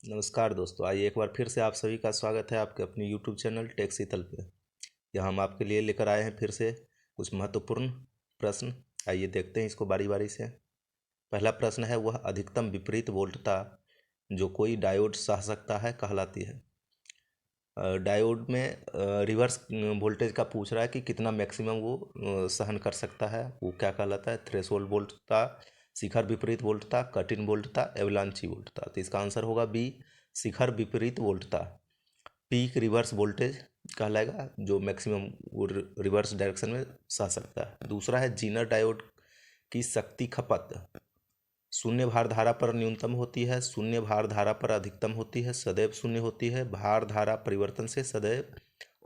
नमस्कार दोस्तों, आइए एक बार फिर से आप सभी का स्वागत है आपके अपने यूट्यूब चैनल टेक शीतल पे। यहाँ हम आपके लिए लेकर आए हैं फिर से कुछ महत्वपूर्ण प्रश्न। आइए देखते हैं इसको बारी बारी से। पहला प्रश्न है, वह अधिकतम विपरीत वोल्टता जो कोई डायोड सह सकता है कहलाती है। डायोड में रिवर्स वोल्टेज का पूछ रहा है कि कितना मैक्सिमम वो सहन कर सकता है, वो क्या कहलाता है। थ्रेशोल्ड वोल्टता, शिखर विपरीत वोल्टता, कट इन वोल्टता, एवलांची वोल्टता। तो इसका आंसर होगा बी, शिखर विपरीत वोल्टता। पीक रिवर्स वोल्टेज कहलाएगा जो मैक्सिमम वो रिवर्स डायरेक्शन में सह सकता है। दूसरा है, जीनर डायोड की शक्ति खपत शून्य भार धारा पर न्यूनतम होती है, शून्य भार धारा पर अधिकतम होती है, सदैव शून्य होती है, भार धारा परिवर्तन से सदैव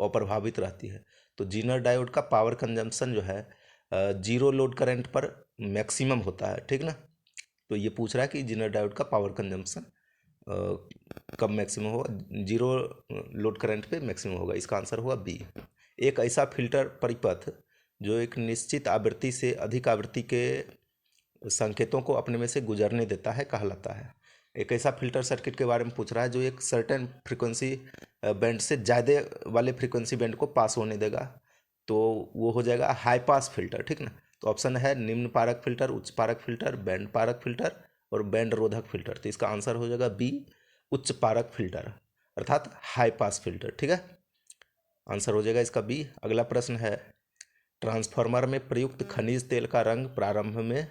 अप्रभावित रहती है। तो जीनर डायोड का पावर कंजम्पशन जो है जीरो लोड करंट पर मैक्सिमम होता है, ठीक ना। तो ये पूछ रहा है कि जीनर डायोड का पावर कंजम्पशन कब मैक्सिमम होगा, जीरो लोड करंट पे मैक्सिमम होगा। इसका आंसर होगा बी। एक ऐसा फिल्टर परिपथ जो एक निश्चित आवृत्ति से अधिक आवृत्ति के संकेतों को अपने में से गुजरने देता है कहलाता है। एक ऐसा फिल्टर सर्किट के बारे में पूछ रहा है जो एक सर्टेन फ्रीक्वेंसी बैंड से ज़्यादा वाले फ्रीक्वेंसी बैंड को पास होने देगा, तो वो हो जाएगा हाई पास फिल्टर, ठीक ना। तो ऑप्शन है निम्न पारक फिल्टर, उच्च park filter, band park filter और बैंड रोधक फिल्टर। तो इसका आंसर हो जाएगा बी, उच्च पारक फिल्टर अर्थात हाई पास फिल्टर, ठीक है। आंसर हो जाएगा इसका बी। अगला प्रश्न है, ट्रांसफार्मर में प्रयुक्त खनिज तेल का रंग प्रारंभ में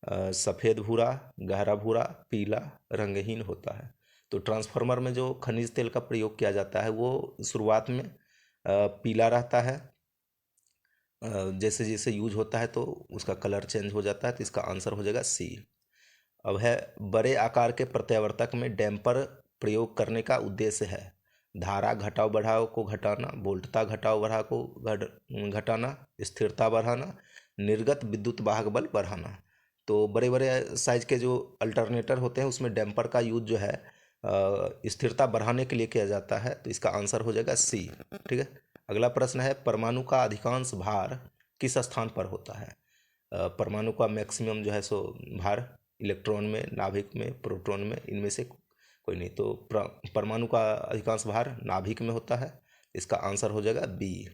सफ़ेद भूरा, गहरा भूरा, पीला, रंगहीन होता है। तो ट्रांसफार्मर में जो खनिज तेल का प्रयोग किया जाता है वो शुरुआत में पीला रहता है, जैसे जैसे यूज होता है तो उसका कलर चेंज हो जाता है। तो इसका आंसर हो जाएगा सी। अब है, बड़े आकार के प्रत्यावर्तक में डैम्पर प्रयोग करने का उद्देश्य है धारा घटाव बढ़ाव को घटाना, वोल्टता घटाव बढ़ाव को घटाना, स्थिरता बढ़ाना, निर्गत विद्युत वाहक बल बढ़ाना। तो बड़े बड़े साइज के जो अल्टरनेटर होते हैं उसमें डैम्पर का यूज जो है स्थिरता बढ़ाने के लिए किया जाता है। तो इसका आंसर हो जाएगा सी, ठीक है। अगला प्रश्न है, परमाणु का अधिकांश भार किस स्थान पर होता है। परमाणु का मैक्सिमम जो है सो भार इलेक्ट्रॉन में, नाभिक में, प्रोटॉन में, इनमें से कोई नहीं। तो परमाणु का अधिकांश भार नाभिक में होता है। इसका आंसर हो जाएगा बी,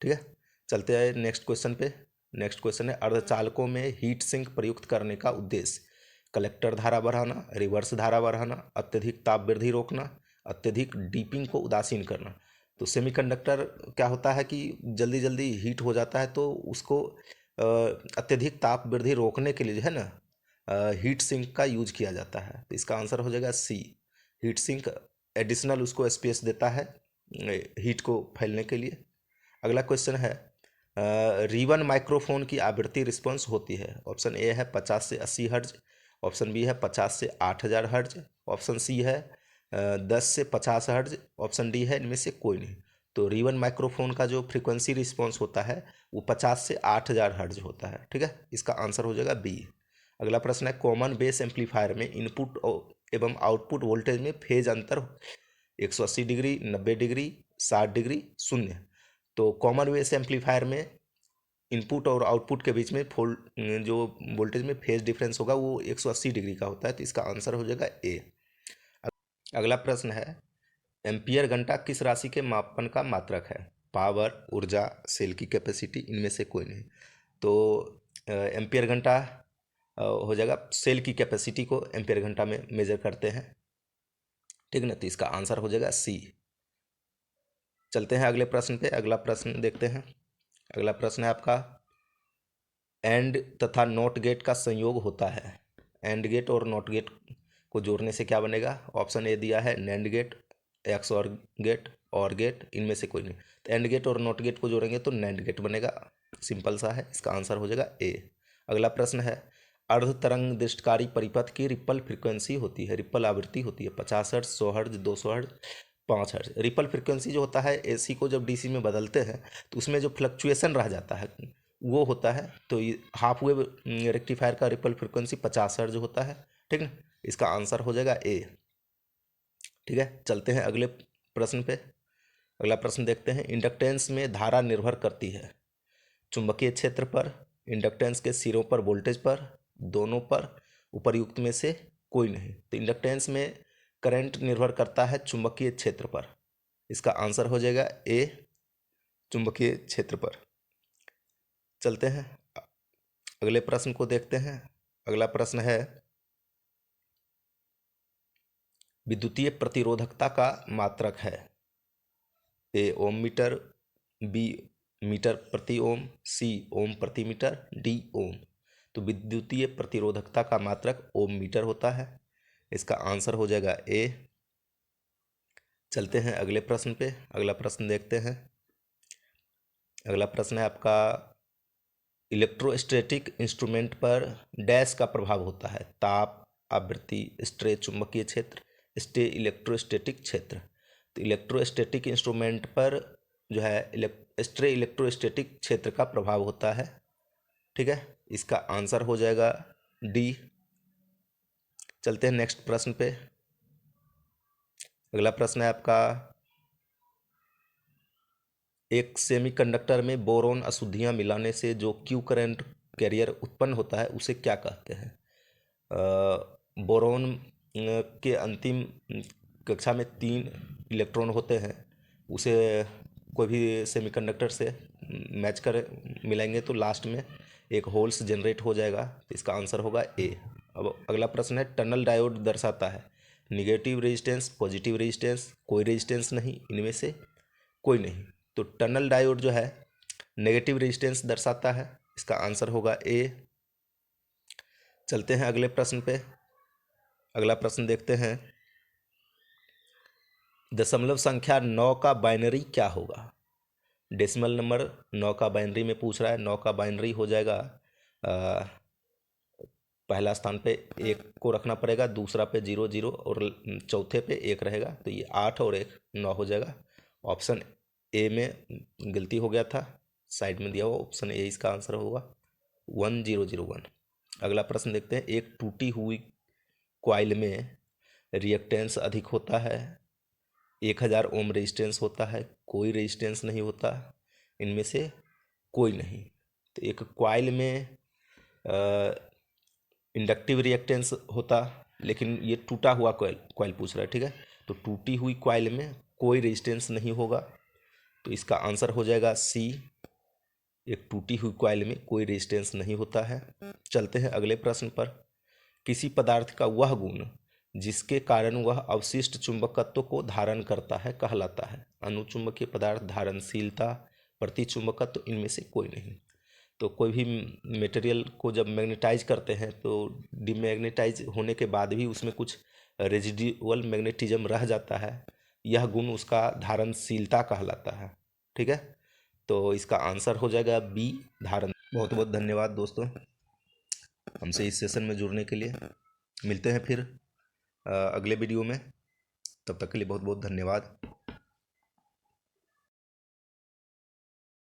ठीक है। चलते हैं नेक्स्ट क्वेश्चन पे। नेक्स्ट क्वेश्चन है, अर्धचालकों में हीट सिंक प्रयुक्त करने का उद्देश्य कलेक्टर धारा बढ़ाना, रिवर्स धारा बढ़ाना, अत्यधिक ताप वृद्धि रोकना, अत्यधिक डीपिंग को उदासीन करना। तो सेमीकंडक्टर क्या होता है कि जल्दी जल्दी हीट हो जाता है, तो उसको अत्यधिक ताप वृद्धि रोकने के लिए जो है ना हीट सिंक का यूज किया जाता है। तो इसका आंसर हो जाएगा सी, हीट सिंक एडिशनल उसको स्पेस देता है हीट को फैलने के लिए। अगला क्वेश्चन है, रिवन माइक्रोफोन की आवृत्ति रिस्पॉन्स होती है। ऑप्शन ए है 50 से 80 हर्ज, ऑप्शन बी है 50 से 8000 हर्ज, ऑप्शन सी है 10 से 50 हर्ज, ऑप्शन डी है इनमें से कोई नहीं। तो रिवन माइक्रोफोन का जो फ्रीक्वेंसी रिस्पॉन्स होता है वो 50 से 8000 हर्ज होता है, ठीक है। इसका आंसर हो जाएगा बी। अगला प्रश्न है, कॉमन बेस एम्पलीफायर में इनपुट एवं आउटपुट वोल्टेज में फेज अंतर 180 डिग्री, 90 डिग्री, 60 डिग्री, शून्य। तो कॉमन बेस एम्पलीफायर में इनपुट और आउटपुट के बीच में जो वोल्टेज में फेज डिफरेंस होगा वो 180 डिग्री का होता है। तो इसका आंसर हो जाएगा ए। अगला प्रश्न है, एम्पियर घंटा किस राशि के मापन का मात्रक है। पावर, ऊर्जा, सेल की कैपेसिटी, इनमें से कोई नहीं। तो एम्पियर घंटा हो जाएगा, सेल की कैपेसिटी को एम्पियर घंटा में मेजर करते हैं, ठीक ना। तो इसका आंसर हो जाएगा सी। चलते हैं अगले प्रश्न पे। अगला प्रश्न देखते हैं। अगला प्रश्न है आपका, एंड तथा नॉट गेट का संयोग होता है। एंड गेट और नॉट गेट को जोड़ने से क्या बनेगा। ऑप्शन ए दिया है नैंड गेट, एक्स और गेट, इनमें से कोई नहीं। तो एंड गेट और नॉट गेट को जोड़ेंगे तो नैंड गेट बनेगा, सिंपल सा है। इसका आंसर हो जाएगा ए। अगला प्रश्न है, अर्ध तरंग दृष्टकारी परिपथ की रिपल फ्रीक्वेंसी होती है, रिपल आवृत्ति होती है 50 hertz, 100 hertz, 200 hertz, 5 hertz. Ripple frequency जो होता है एसी को जब डीसी में बदलते हैं तो उसमें जो फ्लक्चुएशन रह जाता है वो होता है। तो ये हाफ वेव रेक्टिफायर का रिपल फ्रीक्वेंसी 50 हर्ट्ज होता है, ठीक ना। इसका आंसर हो जाएगा ए, ठीक है। चलते हैं अगले प्रश्न पे। अगला प्रश्न देखते हैं, इंडक्टेंस में धारा निर्भर करती है चुंबकीय क्षेत्र पर, इंडक्टेंस के सिरों पर, वोल्टेज पर, दोनों पर, उपर्युक्त में से कोई नहीं। तो इंडक्टेंस में करंट निर्भर करता है चुंबकीय क्षेत्र पर? इसका आंसर हो जाएगा ए, चुंबकीय क्षेत्र पर। चलते हैं अगले प्रश्न को देखते हैं। अगला प्रश्न है, विद्युतीय प्रतिरोधकता का मात्रक है? ए ओम मीटर, बी मीटर प्रति ओम, सी ओम प्रति मीटर, डी ओम। तो विद्युतीय प्रतिरोधकता का मात्रक ओम मीटर होता है। इसका आंसर हो जाएगा ए। चलते हैं अगले प्रश्न पे। अगला प्रश्न देखते हैं। अगला प्रश्न है आपका, इलेक्ट्रोस्टैटिक इंस्ट्रूमेंट पर डैश का प्रभाव होता है? ताप, आवृत्ति, स्ट्रे चुंबकीय क्षेत्र, स्टे इलेक्ट्रोस्टैटिक क्षेत्र। तो इलेक्ट्रोस्टैटिक इंस्ट्रूमेंट पर जो है स्ट्रे इलेक्ट्रोस्टैटिक क्षेत्र का प्रभाव होता है। ठीक है, इसका आंसर हो जाएगा डी। चलते हैं नेक्स्ट प्रश्न पे। अगला प्रश्न है आपका, एक सेमीकंडक्टर में बोरोन अशुद्धियां मिलाने से जो क्यू करंट कैरियर उत्पन्न होता है उसे क्या कहते हैं? बोरोन के अंतिम कक्षा में 3 इलेक्ट्रॉन होते हैं, उसे कोई भी सेमीकंडक्टर से मैच कर मिलाएंगे तो लास्ट में एक होल्स जनरेट हो जाएगा। तो इसका आंसर होगा ए। अब अगला प्रश्न है, टनल डायोड दर्शाता है निगेटिव रेजिस्टेंस, पॉजिटिव रेजिस्टेंस, कोई रेजिस्टेंस नहीं, इनमें से कोई नहीं। तो टनल डायोड जो है नेगेटिव रेजिस्टेंस दर्शाता है। इसका आंसर होगा ए। चलते हैं अगले प्रश्न पे। अगला प्रश्न देखते हैं, दशमलव संख्या 9 का बाइनरी क्या होगा? डेसिमल नंबर 9 का बाइनरी में पूछ रहा है। 9 का बाइनरी हो जाएगा, पहला स्थान पे 1 को रखना पड़ेगा, दूसरा पे 0 0 और चौथे पे 1 रहेगा। तो ये 8 और 1 9 हो जाएगा। ऑप्शन ए में गलती हो गया था, साइड में दिया हुआ ऑप्शन ए इसका आंसर होगा 1001। अगला प्रश्न देखते हैं, एक टूटी हुई कॉइल में रिएक्टेंस अधिक होता है, 1000 ओम रेजिस्टेंस होता है, कोई रेजिस्टेंस नहीं होता, इनमें से कोई नहीं। तो एक कॉइल में इंडक्टिव रिएक्टेंस होता, लेकिन ये टूटा हुआ कॉइल पूछ रहा है। ठीक है, तो टूटी हुई कॉइल में कोई रेजिस्टेंस नहीं होगा। तो इसका आंसर हो जाएगा सी, एक टूटी हुई कॉइल में कोई रेजिस्टेंस नहीं होता है। चलते हैं अगले प्रश्न पर। किसी पदार्थ का वह गुण जिसके कारण वह अवशिष्ट चुंबकत्व को धारण करता है कहलाता है? अनुचुंबकीय पदार्थ, धारणशीलता, प्रतिचुंबकत्व, इनमें से कोई नहीं। तो कोई भी मटेरियल को जब मैग्नेटाइज करते हैं तो डिमैग्नेटाइज होने के बाद भी उसमें कुछ रेजिडुअल मैग्नेटिज्म रह जाता है, यह गुण उसका धारणशीलता कहलाता है। ठीक है, तो इसका आंसर हो जाएगा बी, धारण। बहुत बहुत धन्यवाद दोस्तों हमसे इस सेशन में जुड़ने के लिए। मिलते हैं फिर अगले वीडियो में, तब तक के लिए बहुत बहुत धन्यवाद।